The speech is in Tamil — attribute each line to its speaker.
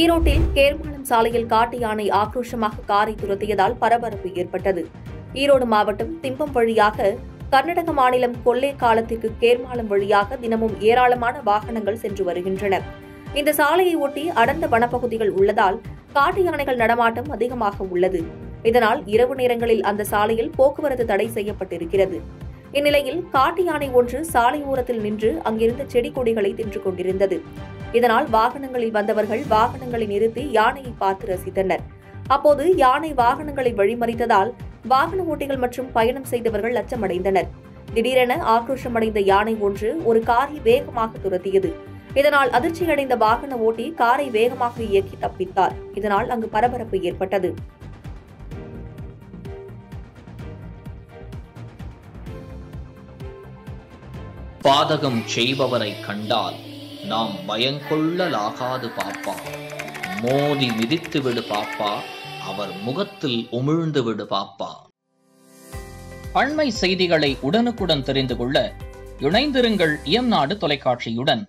Speaker 1: ஈரோட்டில் கேர்மாளம் சாலையில் காட்டு யானை ஆக்ரோஷமாக காரை துரத்தியதால் பரபரப்பு ஏற்பட்டது. ஈரோடு மாவட்டம் திம்பம் வழியாக கர்நாடக மாநிலம் கொல்லேகாலத்திற்கு கேர்மாளம் வழியாக தினமும் ஏராளமான வாகனங்கள் சென்று வருகின்றன. இந்த சாலையை ஒட்டி அடர்ந்த வனப்பகுதிகள் உள்ளதால் காட்டு யானைகள் நடமாட்டம் அதிகமாக உள்ளது. இதனால் இரவு நேரங்களில் அந்த சாலையில் போக்குவரத்து தடை செய்யப்பட்டிருக்கிறது. இந்நிலையில் காட்டு யானை ஒன்று சாலை ஓரத்தில் நின்று அங்கிருந்த செடி கொடிகளை தின்று கொண்டிருந்தது. இதனால் வாகனங்களில் வந்தவர்கள் வாகனங்களை நிறுத்தி யானையை பார்த்து ரசித்தனர். அப்போது யானை வாகனங்களை வழிமறித்ததால் வாகன ஓட்டிகள் மற்றும் பயணம் செய்தவர்கள் அச்சமடைந்தனர். திடீரென ஆக்ரோஷமடைந்த யானை ஒன்று ஒரு காரை வேகமாக துரத்தியது. இதனால் அதிர்ச்சியடைந்த வாகன ஓட்டி காரை வேகமாக இயக்கி தப்பித்தார். இதனால் அங்கு பரபரப்பு ஏற்பட்டது.
Speaker 2: பாதகம் செய்பவரை கண்டால் நாம் பயங்கொள்ளலாகாது பாப்பா. மோதி மிதித்து விடு பாப்பா, அவர் முகத்தில் உமிழ்ந்து விடு பாப்பா. அண்மை செய்திகளை உடனுக்குடன் தெரிந்து கொள்ள இணைந்திருங்கள் இயம்நாடு தொலைக்காட்சியுடன்.